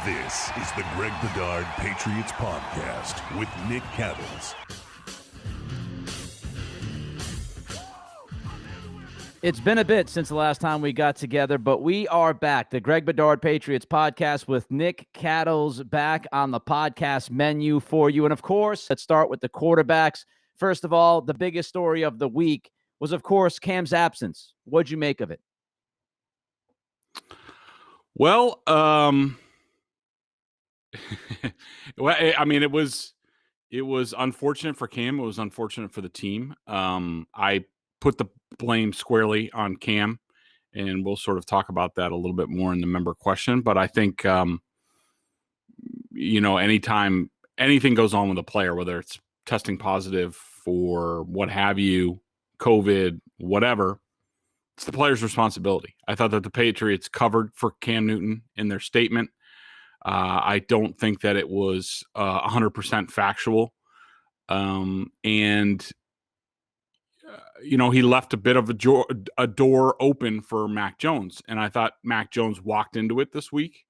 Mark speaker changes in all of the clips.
Speaker 1: This is the Greg Bedard Patriots Podcast with Nick Cattles.
Speaker 2: It's been a bit since the last time we got together, but we are back. The Greg Bedard Patriots Podcast with Nick Cattles back on the podcast menu for you. And of course, let's start with the quarterbacks. First of all, the biggest story of the week was, of course, Cam's absence. What'd you make of it?
Speaker 3: Well, well, I mean, it was unfortunate for Cam. It was unfortunate for the team. I put the blame squarely on Cam, and we'll sort of talk about that a little bit more in the member question. But I think, anytime anything goes on with a player, whether it's testing positive for what have you, COVID, whatever, it's the player's responsibility. I thought that the Patriots covered for Cam Newton in their statement. I don't think that it was 100% factual. He left a bit of a door open for Mac Jones. And I thought Mac Jones walked into it this week.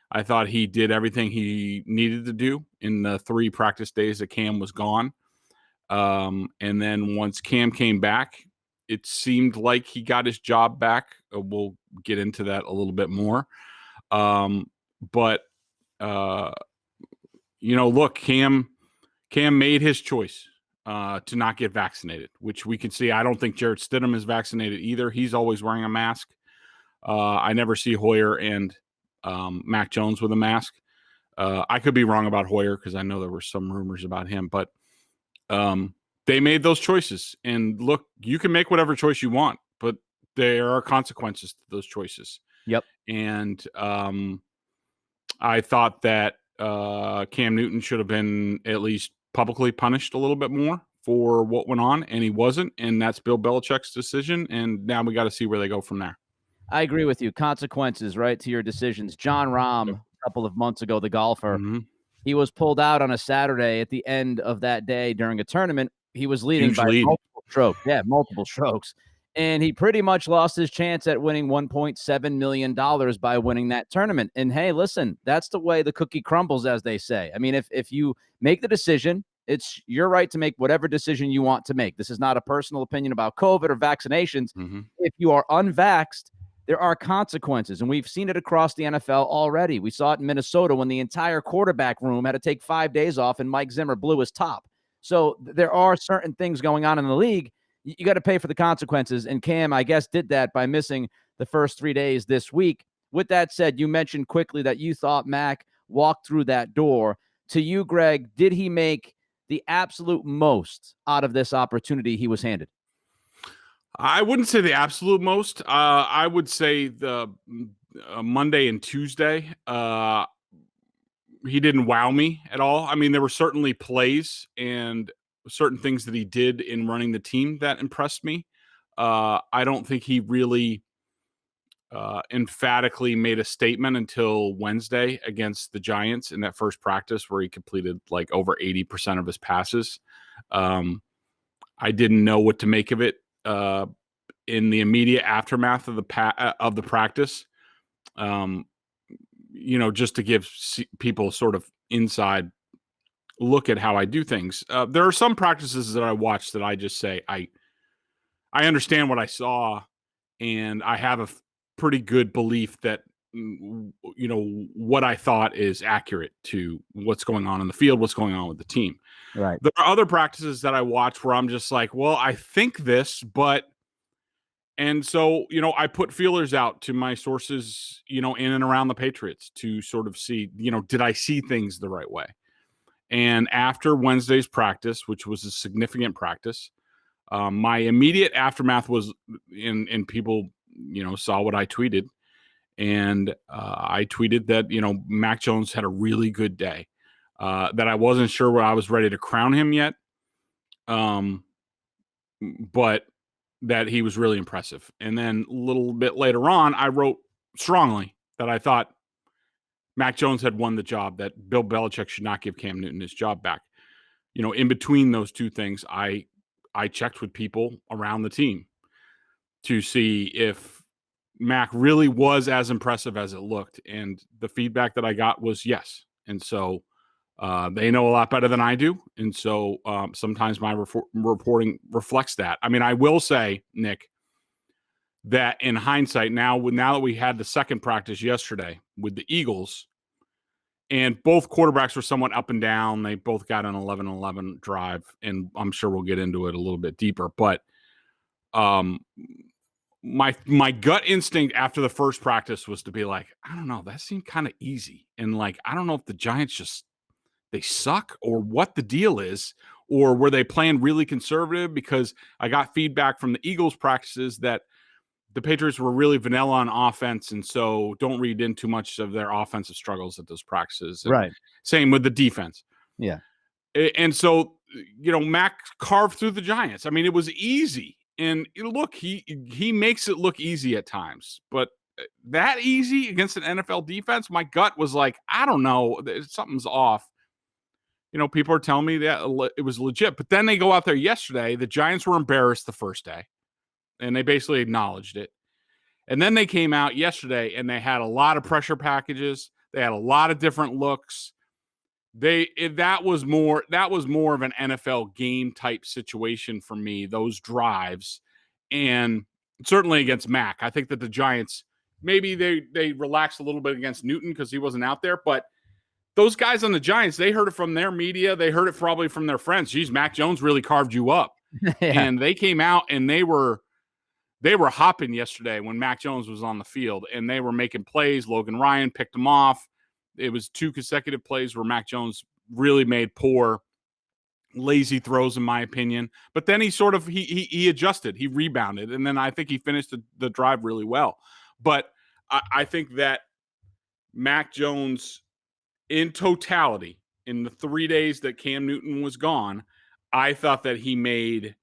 Speaker 3: I thought he did everything he needed to do in the 3 practice days that Cam was gone. And then once Cam came back, it seemed like he got his job back. We'll get into that a little bit more. Look, Cam made his choice to not get vaccinated, which we can see. I don't think Jarrett Stidham is vaccinated either. He's always wearing a mask. I never see Hoyer and Mac Jones with a mask. I could be wrong about Hoyer because I know there were some rumors about him, but they made those choices. And look, you can make whatever choice you want, but there are consequences to those choices.
Speaker 2: Yep.
Speaker 3: And I thought that Cam Newton should have been at least publicly punished a little bit more for what went on, and he wasn't, and that's Bill Belichick's decision, and now we got to see where they go from there.
Speaker 2: I agree with you. Consequences, right, to your decisions. John Rahm, a couple of months ago, the golfer, he was pulled out on a Saturday at the end of that day during a tournament. He was leading by multiple strokes. Yeah, multiple strokes. And he pretty much lost his chance at winning $1.7 million by winning that tournament. And hey, listen, that's the way the cookie crumbles, as they say. I mean, if you make the decision, it's your right to make whatever decision you want to make. This is not a personal opinion about COVID or vaccinations. If you are unvaxxed, there are consequences. And we've seen it across the NFL already. We saw it in Minnesota when the entire quarterback room had to take 5 days off and Mike Zimmer blew his top. So there are certain things going on in the league. You got to pay for the consequences. And Cam, I guess, did that by missing the first 3 days this week. With that said, you mentioned quickly that you thought Mac walked through that door. To you, Greg, did he make the absolute most out of this opportunity he was handed?
Speaker 3: I wouldn't say the absolute most. I would say the Monday and Tuesday, he didn't wow me at all. I mean, there were certainly plays and certain things that he did in running the team that impressed me. I don't think he really emphatically made a statement until Wednesday against the Giants in that first practice where he completed like over 80% of his passes. I didn't know what to make of it in the immediate aftermath of the practice. Just to give people sort of inside look at how I do things. There are some practices that I watch that I just say, I understand what I saw, and I have a pretty good belief that, what I thought is accurate to what's going on in the field, what's going on with the team.
Speaker 2: Right.
Speaker 3: There are other practices that I watch where I'm just like, well, I think this, but, and so, I put feelers out to my sources, in and around the Patriots to sort of see, did I see things the right way? And after Wednesday's practice, which was a significant practice, my immediate aftermath was and people, saw what I tweeted. And I tweeted that, Mac Jones had a really good day, that I wasn't sure where I was ready to crown him yet. But that he was really impressive. And then a little bit later on, I wrote strongly that I thought Mac Jones had won the job, that Bill Belichick should not give Cam Newton his job back. In between those two things, I checked with people around the team to see if Mac really was as impressive as it looked. And the feedback that I got was yes. And so they know a lot better than I do. And so sometimes my reporting reflects that. I mean, I will say, Nick, that in hindsight, now that we had the second practice yesterday with the Eagles, and both quarterbacks were somewhat up and down. They both got an 11-11 drive, and I'm sure we'll get into it a little bit deeper. But my gut instinct after the first practice was to be like, I don't know, that seemed kind of easy. And like, I don't know if the Giants they suck or what the deal is, or were they playing really conservative? Because I got feedback from the Eagles practices that the Patriots were really vanilla on offense, and so don't read in too much of their offensive struggles at those practices. And
Speaker 2: right.
Speaker 3: Same with the defense.
Speaker 2: Yeah.
Speaker 3: And so, Mac carved through the Giants. I mean, it was easy. And look, he makes it look easy at times. But that easy against an NFL defense, my gut was like, I don't know, something's off. People are telling me that it was legit. But then they go out there yesterday. The Giants were embarrassed the first day. And they basically acknowledged it. And then they came out yesterday and they had a lot of pressure packages. They had a lot of different looks. That was more of an NFL game type situation for me, those drives. And certainly against Mac. I think that the Giants, maybe they relaxed a little bit against Newton because he wasn't out there. But those guys on the Giants, they heard it from their media. They heard it probably from their friends. Geez, Mac Jones really carved you up.
Speaker 2: Yeah.
Speaker 3: And they came out and they were hopping yesterday when Mac Jones was on the field, and they were making plays. Logan Ryan picked them off. It was 2 consecutive plays where Mac Jones really made poor, lazy throws, in my opinion. But then he adjusted. He rebounded, and then I think he finished the drive really well. But I think that Mac Jones, in totality, in the 3 days that Cam Newton was gone, I thought that he made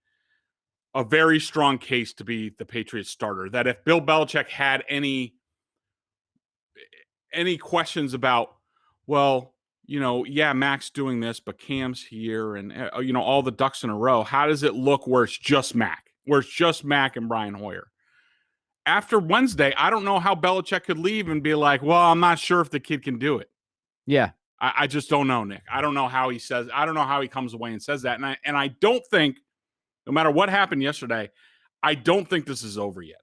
Speaker 3: a very strong case to be the Patriots starter. That if Bill Belichick had any questions about, well, Mac's doing this, but Cam's here, and all the ducks in a row, how does it look where it's just Mac? Where it's just Mac and Brian Hoyer? After Wednesday, I don't know how Belichick could leave and be like, well, I'm not sure if the kid can do it.
Speaker 2: Yeah.
Speaker 3: I just don't know, Nick. I don't know how he comes away and says that. And I don't think, no matter what happened yesterday, I don't think this is over yet.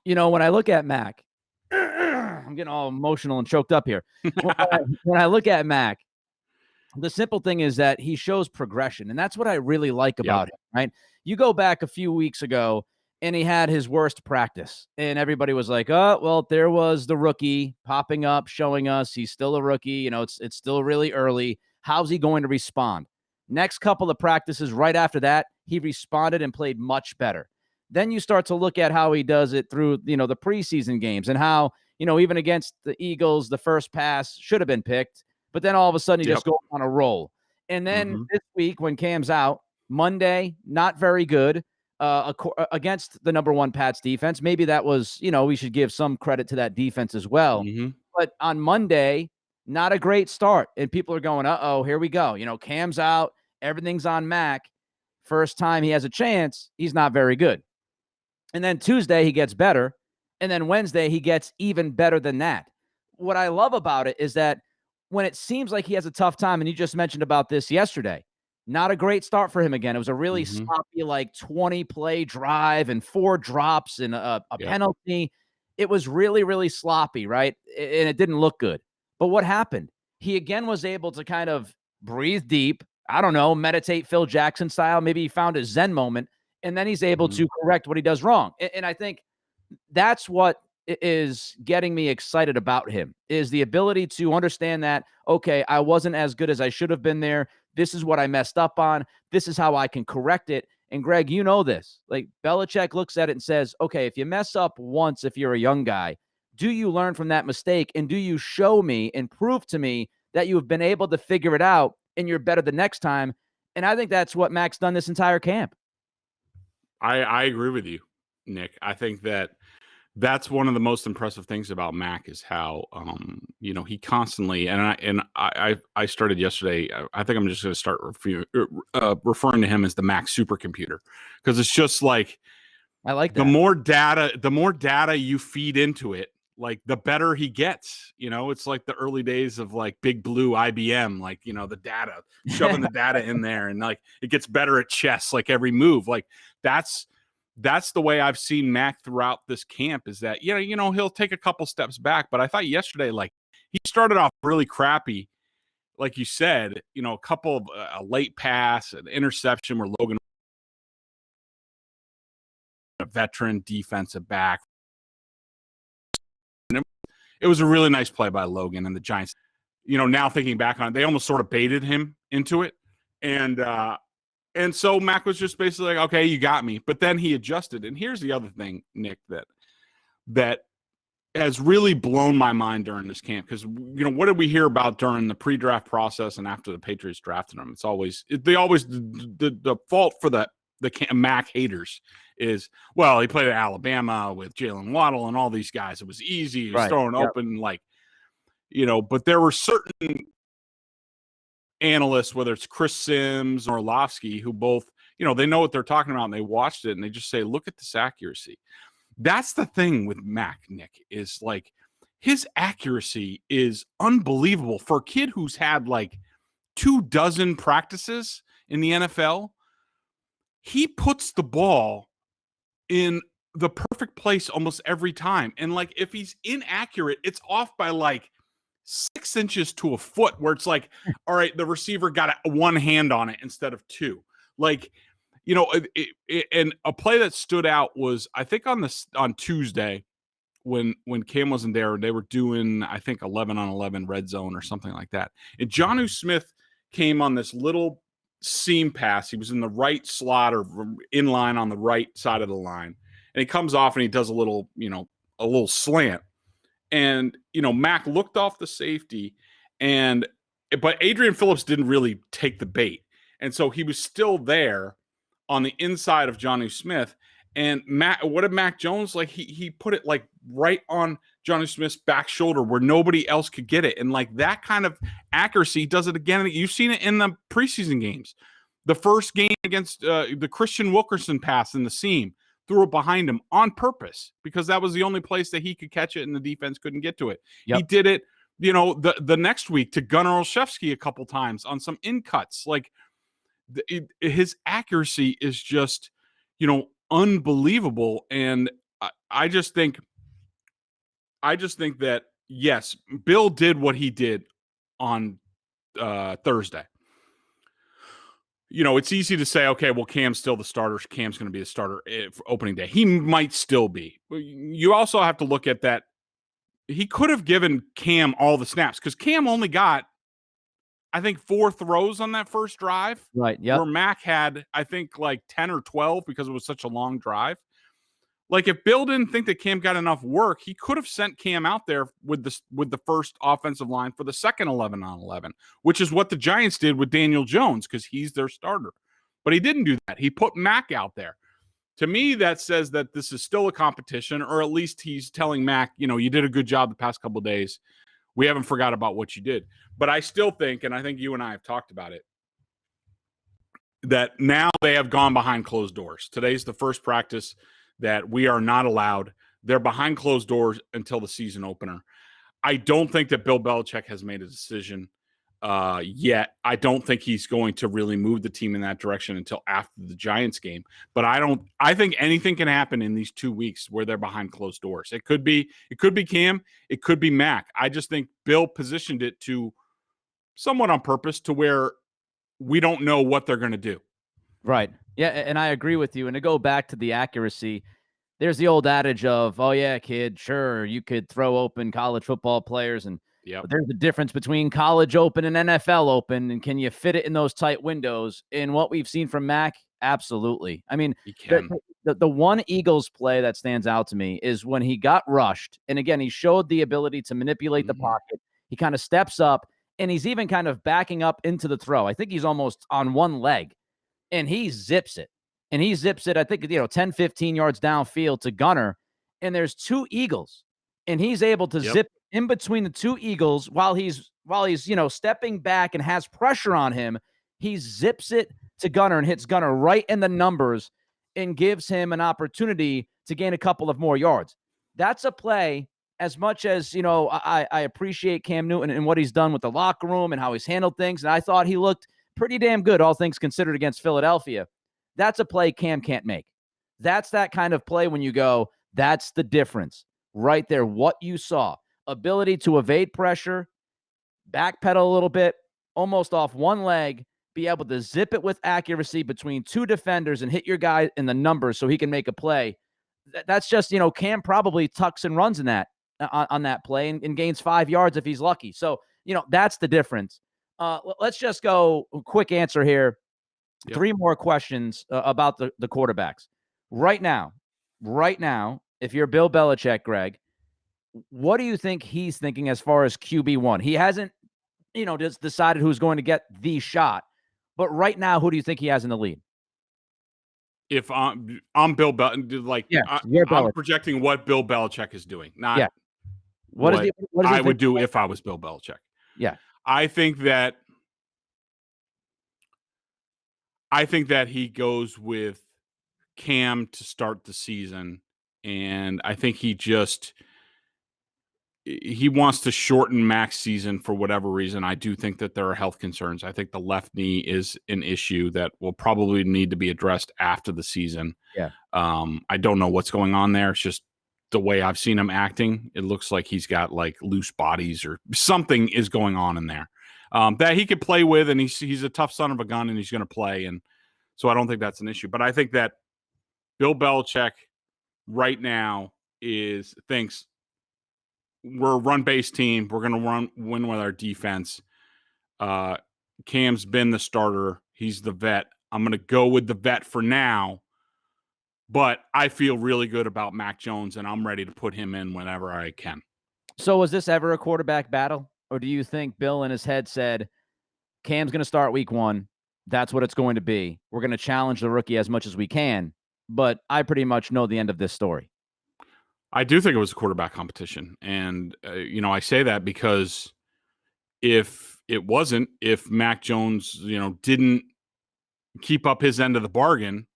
Speaker 2: When I look at Mac, I'm getting all emotional and choked up here. When I look at Mac, the simple thing is that he shows progression, and that's what I really like about him, right? You go back a few weeks ago, and he had his worst practice, and everybody was like, oh, well, there was the rookie popping up, showing us he's still a rookie. It's still really early. How's he going to respond? Next couple of practices right after that, he responded and played much better. Then you start to look at how he does it through, the preseason games, and how, even against the Eagles, the first pass should have been picked, but then all of a sudden he just goes on a roll. And then this week when Cam's out, Monday, not very good against the number 1 Pats defense. Maybe that was, we should give some credit to that defense as well. But on Monday, not a great start. And people are going, uh-oh, here we go. Cam's out. Everything's on Mac. First time he has a chance, he's not very good. And then Tuesday, he gets better. And then Wednesday, he gets even better than that. What I love about it is that when it seems like he has a tough time, and you just mentioned about this yesterday, not a great start for him again. It was a really sloppy, 20-play drive and 4 drops and a penalty. It was really, really sloppy, right? And it didn't look good. But what happened? He again was able to kind of breathe deep, I don't know, meditate Phil Jackson style. Maybe he found a Zen moment, and then he's able to correct what he does wrong. And I think that's what is getting me excited about him, is the ability to understand that, okay, I wasn't as good as I should have been there. This is what I messed up on. This is how I can correct it. And Greg, this. Like, Belichick looks at it and says, okay, if you mess up once, if you're a young guy, do you learn from that mistake? And do you show me and prove to me that you have been able to figure it out and you're better the next time? And I think that's what Mac's done this entire camp.
Speaker 3: I agree with you, Nick. I think that's one of the most impressive things about Mac is how, he constantly, and I started yesterday. I think I'm just going to start referring to him as the Mac supercomputer, because it's just like,
Speaker 2: I like that.
Speaker 3: The more data you feed into it, like the better he gets. It's like the early days of like Big Blue IBM, like, the data, shoving the data in there, and like it gets better at chess, like every move. Like that's the way I've seen Mac throughout this camp, is that, he'll take a couple steps back. But I thought yesterday, like, he started off really crappy. Like you said, a couple of a late pass, an interception where Logan, a veteran defensive back. And it was a really nice play by Logan, and the Giants, now thinking back on it, they almost sort of baited him into it. And so Mac was just basically like, okay, you got me. But then he adjusted. And here's the other thing, Nick, that has really blown my mind during this camp. Because, what did we hear about during the pre-draft process and after the Patriots drafted him? The fault for the Mac haters is, well, he played at Alabama with Jalen Waddle and all these guys. It was easy. He was throwing open, like, but there were certain analysts, whether it's Chris Sims or Orlovsky, who both, they know what they're talking about, and they watched it, and they just say, look at this accuracy. That's the thing with Mac, Nick, is like his accuracy is unbelievable for a kid who's had like 24 practices in the NFL. He puts the ball in the perfect place almost every time. And like, if he's inaccurate, it's off by like 6 inches to a foot, where it's like, all right, the receiver got one hand on it instead of two. Like, and a play that stood out was, I think on Tuesday when Cam wasn't there, they were doing, I think, 11-on-11 red zone or something like that. And Jonnu Smith came on this little seam pass. He was in the right slot or in line on the right side of the line. And he comes off and he does a little slant. And, Mac looked off the safety, but Adrian Phillips didn't really take the bait. And so he was still there on the inside of Jonnu Smith. And what did Mac Jones, like, he put it like right on Jonnu Smith's back shoulder where nobody else could get it. And like that kind of accuracy does it again. You've seen it in the preseason games. The first game against the Christian Wilkerson pass in the seam, threw it behind him on purpose because that was the only place that he could catch it and the defense couldn't get to it. Yep. He did it, the next week to Gunnar Olszewski a couple times on some in cuts. Like his accuracy is just, unbelievable. And I just think that, yes, Bill did what he did on Thursday. It's easy to say, okay, well, Cam's still the starter. Cam's going to be the starter for opening day. He might still be. You also have to look at that. He could have given Cam all the snaps because Cam only got, I think, 4 throws on that first drive.
Speaker 2: Right, yeah.
Speaker 3: Where Mac had, I think, like 10 or 12 because it was such a long drive. Like, if Bill didn't think that Cam got enough work, he could have sent Cam out there with the first offensive line for the second 11-on-11, which is what the Giants did with Daniel Jones because he's their starter. But he didn't do that. He put Mac out there. To me, that says that this is still a competition, or at least he's telling Mac, you did a good job the past couple of days. We haven't forgot about what you did. But I still think, and I think you and I have talked about it, that now they have gone behind closed doors. Today's the first practice that we are not allowed. They're behind closed doors until the season opener. I don't think that Bill Belichick has made a decision yet. I don't think he's going to really move the team in that direction until after the Giants game. But I think anything can happen in these 2 weeks where they're behind closed doors. It could be Cam, it could be Mac. I just think Bill positioned it to somewhat on purpose to where we don't know what they're going to do.
Speaker 2: Right. Yeah, and I agree with you. And to go back to the accuracy, there's the old adage of, oh, yeah, kid, sure, you could throw open college football players. And
Speaker 3: yep.
Speaker 2: There's a difference between college open and NFL open. And can you fit it in those tight windows? And what we've seen from Mac, absolutely. I mean, the one Eagles play that stands out to me is when he got rushed. And again, he showed the ability to manipulate the pocket. He kind of steps up, and he's even kind of backing up into the throw. I think he's almost on one leg. And he zips it. And he zips it, I think, 10, 15 yards downfield to Gunnar. And there's 2 Eagles. And he's able to zip in between the 2 Eagles while he's stepping back and has pressure on him. He zips it to Gunnar and hits Gunnar right in the numbers. and gives him an opportunity to gain a couple of more yards. That's a play. As much as, I appreciate Cam Newton and what he's done with the locker room and how he's handled things, and I thought he looked pretty damn good, all things considered, against Philadelphia. That's a play Cam can't make. That's that kind of play when you go, that's the difference right there. What you saw, ability to evade pressure, backpedal a little bit, almost off one leg, be able to zip it with accuracy between two defenders and hit your guy in the numbers so he can make a play. That's just, Cam probably tucks and runs in that on that play and gains 5 yards if he's lucky. So, that's the difference. Let's just go quick answer here. Yep. 3 more questions about the quarterbacks. Right now, if you're Bill Belichick, Greg, what do you think he's thinking as far as QB1? He hasn't, just decided who's going to get the shot. But right now, who do you think he has in the lead?
Speaker 3: If I'm Bill Belichick, I'm projecting what Bill Belichick is doing, not what I would do if I was Bill Belichick.
Speaker 2: Yeah.
Speaker 3: I think that he goes with Cam to start the season, and I think he wants to shorten Mac's season for whatever reason. I do think that there are health concerns. I think the left knee is an issue that will probably need to be addressed after the season.
Speaker 2: Yeah.
Speaker 3: I don't know what's going on there. It's just the way I've seen him acting. It looks like he's got like loose bodies or something is going on in there that he could play with, and he's a tough son of a gun, and he's going to play. And so I don't think that's an issue. But I think that Bill Belichick right now thinks we're a run-based team. We're going to win with our defense. Cam's been the starter. He's the vet. I'm going to go with the vet for now. But I feel really good about Mac Jones, and I'm ready to put him in whenever I can.
Speaker 2: So was this ever a quarterback battle? Or do you think Bill in his head said, Cam's going to start week 1. That's what it's going to be. We're going to challenge the rookie as much as we can. But I pretty much know the end of this story.
Speaker 3: I do think it was a quarterback competition. And, I say that because if Mac Jones, didn't keep up his end of the bargain,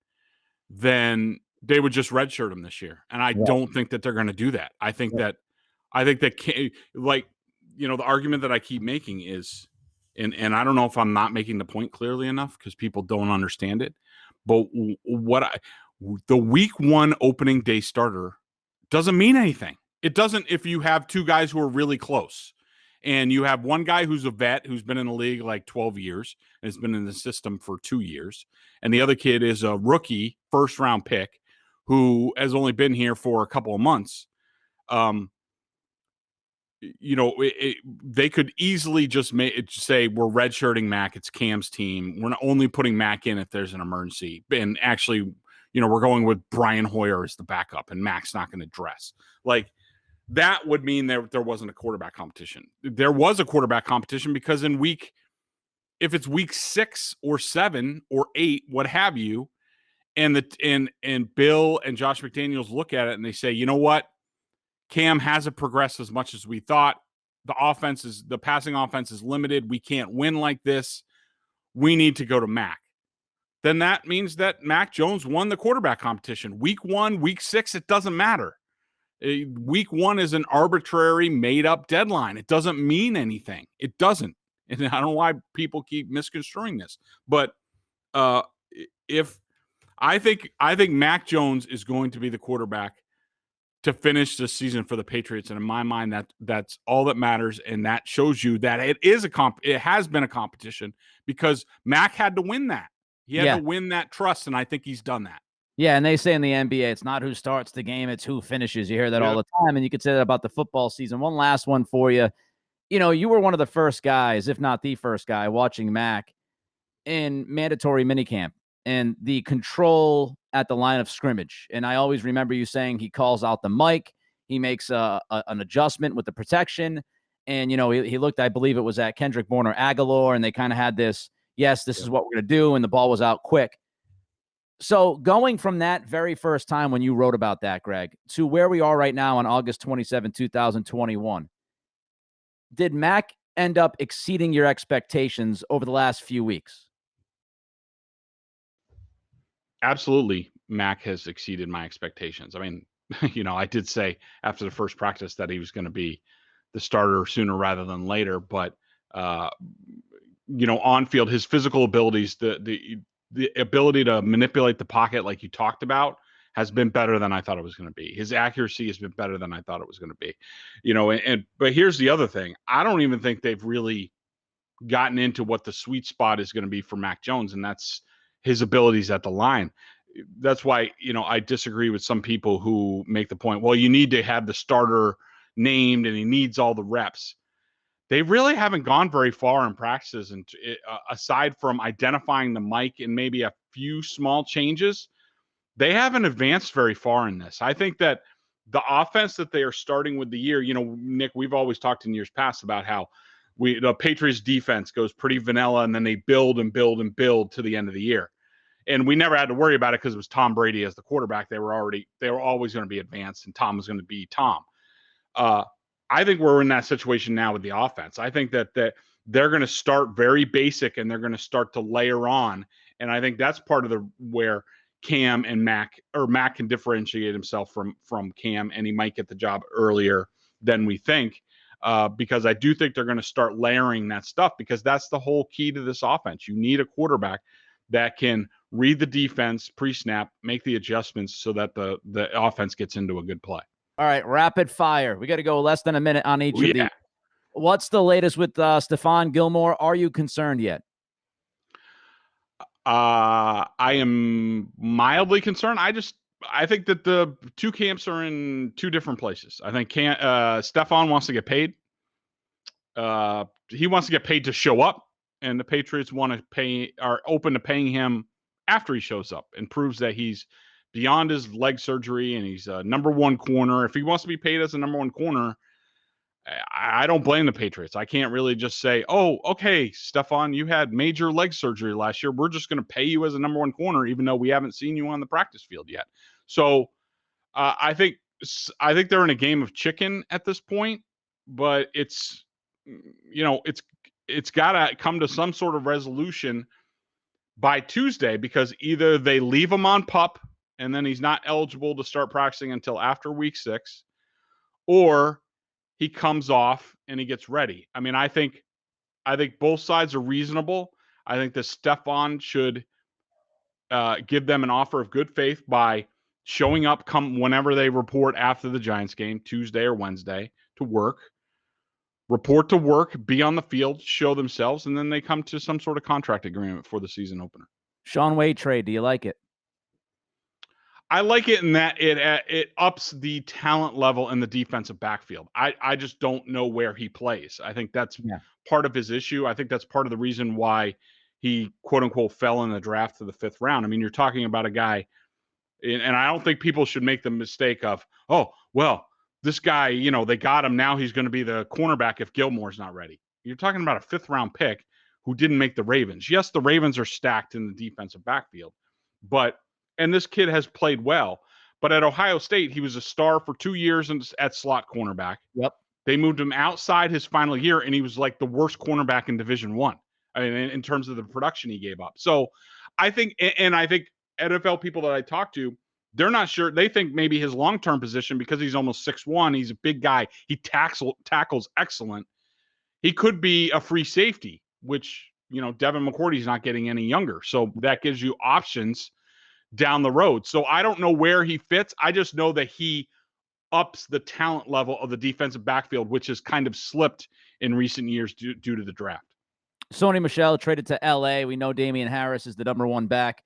Speaker 3: then they would just redshirt him this year. And I don't think that they're going to do that. I think that the argument that I keep making is, and I don't know if I'm not making the point clearly enough because people don't understand it, but the week 1 opening day starter doesn't mean anything. It doesn't if you have 2 guys who are really close and you have one guy who's a vet who's been in the league like 12 years and has been in the system for 2 years. And the other kid is a rookie first-round pick who has only been here for a couple of months. They could easily just say we're redshirting Mac. It's Cam's team. We're not only putting Mac in if there's an emergency. And actually, we're going with Brian Hoyer as the backup, and Mac's not going to dress. Like, that would mean there wasn't a quarterback competition. There was a quarterback competition because if it's week 6 or 7 or 8, what have you, and Bill and Josh McDaniels look at it and they say, you know what? Cam hasn't progressed as much as we thought. The passing offense is limited. We can't win like this. We need to go to Mac. Then that means that Mac Jones won the quarterback competition. Week 1, week 6, it doesn't matter. Week 1 is an arbitrary, made-up deadline. It doesn't mean anything. It doesn't. And I don't know why people keep misconstruing this. But if I think Mac Jones is going to be the quarterback to finish the season for the Patriots, and in my mind, that's all that matters, and that shows you that it has been a competition because Mac had to win that. He had to win that trust, and I think he's done that.
Speaker 2: Yeah, and they say in the NBA, it's not who starts the game, it's who finishes. You hear that all the time, and you could say that about the football season. One last one for you. You were one of the first guys, if not the first guy, watching Mac in mandatory minicamp and the control at the line of scrimmage. And I always remember you saying he calls out the mic. He makes an adjustment with the protection. And, he looked, I believe it was at Kendrick Bourne or Agholor, and they kind of had this, this is what we're going to do, and the ball was out quick. So going from that very first time when you wrote about that, Greg, to where we are right now on August 27, 2021, did Mac end up exceeding your expectations over the last few weeks?
Speaker 3: Absolutely. Mac has exceeded my expectations. I mean, I did say after the first practice that he was going to be the starter sooner rather than later, but on field, his physical abilities, the ability to manipulate the pocket like you talked about, has been better than I thought it was going to be. His accuracy has been better than I thought it was going to be. But here's the other thing. I don't even think they've really gotten into what the sweet spot is going to be for Mac Jones, and that's his abilities at the line. That's why, I disagree with some people who make the point, well, you need to have the starter named and he needs all the reps. They really haven't gone very far in practices, and aside from identifying the mic and maybe a few small changes, they haven't advanced very far in this. I think that the offense that they are starting with the year, Nick, we've always talked in years past about how the Patriots defense goes pretty vanilla and then they build and build and build to the end of the year. And we never had to worry about it because it was Tom Brady as the quarterback. They were always going to be advanced, and Tom was going to be Tom. I think we're in that situation now with the offense. I think that they're going to start very basic and they're going to start to layer on. And I think that's part of where Cam and Mac can differentiate himself from Cam, and he might get the job earlier than we think, because I do think they're going to start layering that stuff, because that's the whole key to this offense. You need a quarterback that can read the defense pre-snap, make the adjustments so that the offense gets into a good play.
Speaker 2: All right, rapid fire. We got to go less than a minute on each of these. What's the latest with Stephon Gilmore? Are you concerned yet?
Speaker 3: I am mildly concerned. I think that the two camps are in two different places. I think Stephon wants to get paid. He wants to get paid to show up, and the Patriots are open to paying him after he shows up and proves that he's beyond his leg surgery and he's a number one corner. If he wants to be paid as a number one corner, I don't blame the Patriots. I can't really just say, oh, okay, Stephon, you had major leg surgery last year. We're just going to pay you as a number one corner, even though we haven't seen you on the practice field yet. So I think they're in a game of chicken at this point, but it's got to come to some sort of resolution by Tuesday, because either they leave him on PUP and then he's not eligible to start practicing until after week 6, or he comes off and he gets ready. I mean, I think both sides are reasonable. I think that Stephon should give them an offer of good faith by showing up whenever they report after the Giants game, Tuesday or Wednesday, to work. Report to work, be on the field, show themselves, and then they come to some sort of contract agreement for the season opener.
Speaker 2: Shaun Wade trade, do you like it?
Speaker 3: I like it in that it ups the talent level in the defensive backfield. I just don't know where he plays. I think that's part of his issue. I think that's part of the reason why he, quote unquote, fell in the draft to the 5th round. I mean, you're talking about a guy, and I don't think people should make the mistake of, oh, well, this guy, they got him. Now he's going to be the cornerback if Gilmore's not ready. You're talking about a 5th round pick who didn't make the Ravens. Yes, the Ravens are stacked in the defensive backfield, and this kid has played well. But at Ohio State, he was a star for 2 years at slot cornerback.
Speaker 2: Yep.
Speaker 3: They moved him outside his final year, and he was like the worst cornerback in Division I. I mean, in terms of the production he gave up. So I think NFL people that I talk to, they're not sure. They think maybe his long-term position, because he's almost 6'1", he's a big guy. He tackles excellent. He could be a free safety, which, Devin McCourty's not getting any younger. So that gives you options down the road. So I don't know where he fits. I just know that he ups the talent level of the defensive backfield, which has kind of slipped in recent years due to the draft.
Speaker 2: Sony Michel traded to LA. We know Damien Harris is the number one back.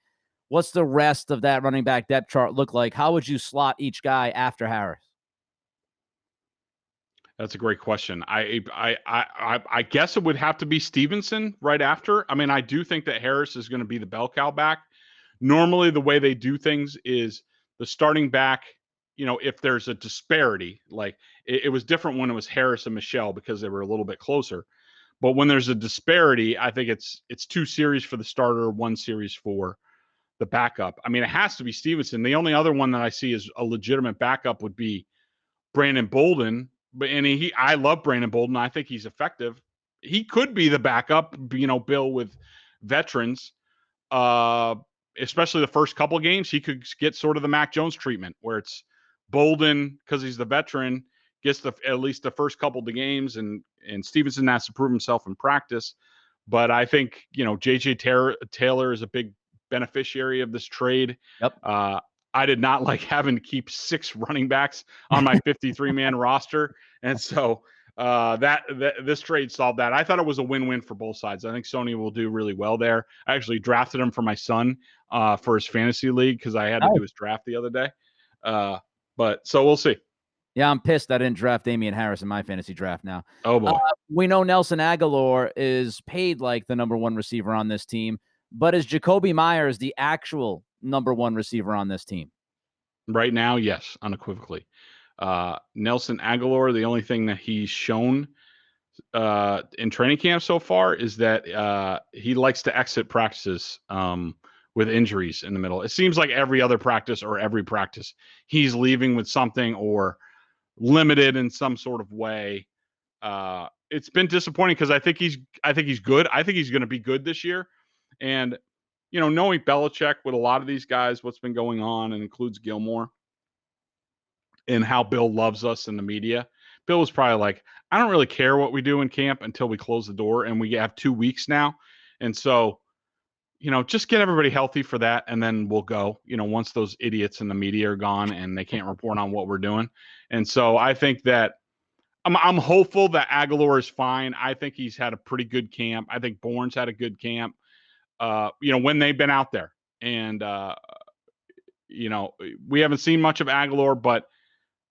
Speaker 2: What's the rest of that running back depth chart look like? How would you slot each guy after Harris?
Speaker 3: That's a great question. I guess it would have to be Stevenson right after. I mean, I do think that Harris is going to be the bell cow back. Normally, the way they do things is the starting back, if there's a disparity, like it was different when it was Harris and Michel because they were a little bit closer. But when there's a disparity, I think it's 2 series for the starter, 1 series for the backup. I mean, it has to be Stevenson. The only other one that I see as a legitimate backup would be Brandon Bolden. I love Brandon Bolden. I think he's effective. He could be the backup, Bill, with veterans. especially the first couple of games, he could get sort of the Mac Jones treatment where it's Bolden, because he's the veteran, gets at least the first couple of the games, and Stevenson has to prove himself in practice. But I think, J.J. Taylor is a big beneficiary of this trade.
Speaker 2: Yep.
Speaker 3: I did not like having to keep 6 running backs on my 53-man roster. And so this trade solved that. I thought it was a win-win for both sides. I think Sony will do really well there. I actually drafted him for my son for his fantasy league because I had to do his draft the other day. But so we'll see.
Speaker 2: Yeah, I'm pissed I didn't draft Damien Harris in my fantasy draft now.
Speaker 3: Oh, boy.
Speaker 2: We know Nelson Agholor is paid like the number 1 receiver on this team, but is Jakobi Meyers the actual number 1 receiver on this team?
Speaker 3: Right now, yes, unequivocally. Nelson Agholor, the only thing that he's shown in training camp so far is that he likes to exit practices with injuries in the middle. It seems like every other practice or every practice, he's leaving with something or limited in some sort of way. It's been disappointing because I think he's good. I think he's going to be good this year. And, knowing Belichick with a lot of these guys, what's been going on, and includes Gilmore, and how Bill loves us in the media. Bill was probably like, I don't really care what we do in camp until we close the door, and we have 2 weeks now. And so, just get everybody healthy for that, and then we'll go, once those idiots in the media are gone and they can't report on what we're doing. And so I think that I'm hopeful that Agholor is fine. I think he's had a pretty good camp. I think Bourne's had a good camp, when they've been out there. And, we haven't seen much of Agholor, but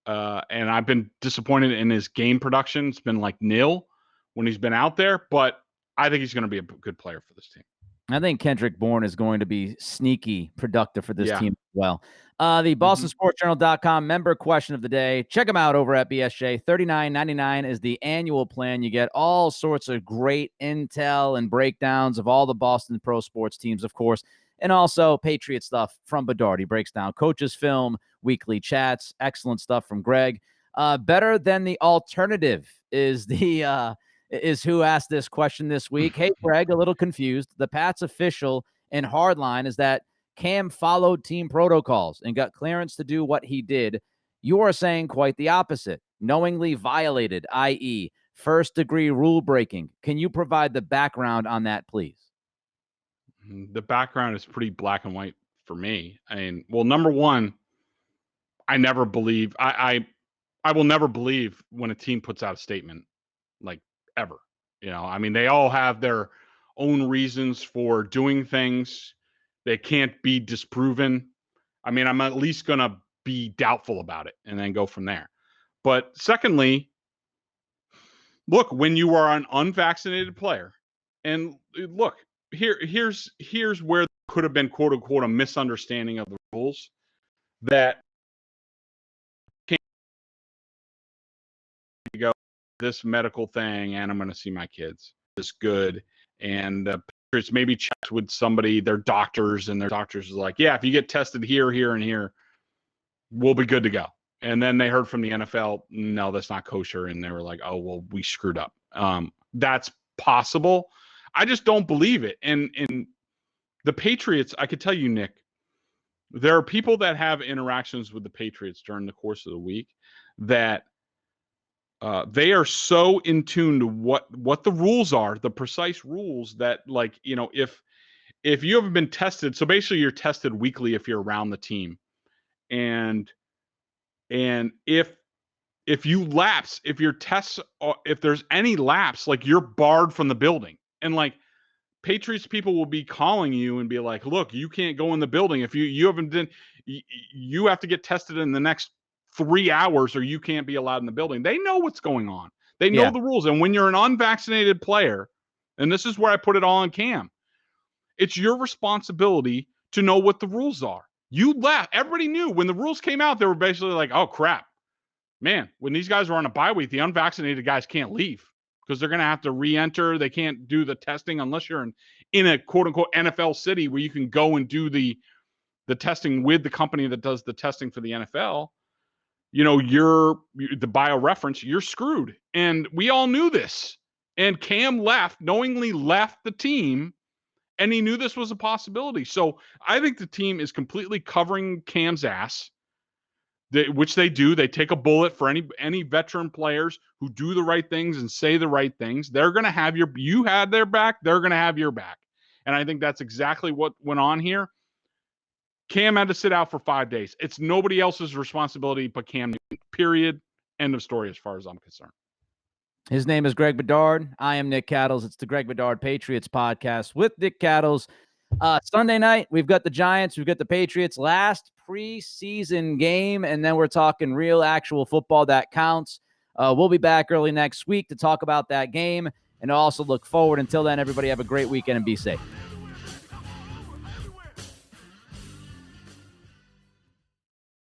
Speaker 3: and I've been disappointed in his game production. It's been like nil when he's been out there, but I think he's going to be a good player for this team.
Speaker 2: I think Kendrick Bourne is going to be sneaky productive for this team as well. The BostonSportsJournal.com member question of the day. Check them out over at BSJ. $39.99 is the annual plan. You get all sorts of great intel and breakdowns of all the Boston pro sports teams, of course, and also Patriot stuff from Bedard. He breaks down coaches' film, weekly chats, excellent stuff from Greg. Better than the alternative is who asked this question this week. Hey, Greg, a little confused. The Pats official and hardline is that Cam followed team protocols and got clearance to do what he did. You are saying quite the opposite. Knowingly violated, i.e., first-degree rule breaking. Can you provide the background on that, please?
Speaker 3: The background is pretty black and white for me. I mean, well, number one, I never believe I will never believe when a team puts out a statement, like, ever. I mean, they all have their own reasons for doing things. They can't be disproven. I mean, I'm at least going to be doubtful about it and then go from there. But secondly, look, when you are an unvaccinated player, and look, here's where there could have been, quote unquote, a misunderstanding of the rules, that can't go this medical thing, and I'm going to see my kids. This good. And the Patriots maybe checked with somebody, their doctors, and their doctors is like, yeah, if you get tested here, here, and here, we'll be good to go. And then they heard from the NFL, no, that's not kosher. And they were like, oh, well, we screwed up. That's possible. I just don't believe it. And the Patriots, I could tell you, Nick, there are people that have interactions with the Patriots during the course of the week that they are so in tune to what the rules are, the precise rules, that, like, if you haven't been tested, so basically you're tested weekly if you're around the team. And if you lapse, if your tests, if there's any lapse, like, you're barred from the building. And, like, Patriots people will be calling you and be like, look, you can't go in the building. If you haven't done, you have to get tested in the next 3 hours or you can't be allowed in the building. They know what's going on. They know the rules. And when you're an unvaccinated player, and this is where I put it all on Cam, it's your responsibility to know what the rules are. You left. Everybody knew when the rules came out, they were basically like, oh, crap. Man, when these guys are on a bye week, the unvaccinated guys can't leave because they're going to have to re-enter. They can't do the testing unless you're in a quote-unquote NFL city where you can go and do the testing with the company that does the testing for the NFL. You're the BioReference, you're screwed. And we all knew this. And Cam knowingly left the team And he knew this was a possibility. So I think the team is completely covering Cam's ass, which they do. They take a bullet for any veteran players who do the right things and say the right things. They're going to have you had their back. They're going to have your back. And I think that's exactly what went on here. Cam had to sit out for 5 days. It's nobody else's responsibility but Cam Newton, period. End of story as far as I'm concerned.
Speaker 2: His name is Greg Bedard. I am Nick Cattles. It's the Greg Bedard Patriots Podcast with Nick Cattles. Sunday night, we've got the Giants. We've got the Patriots. Last preseason game, and then we're talking real, actual football that counts. We'll be back early next week to talk about that game and also look forward. Until then, everybody have a great weekend and be safe.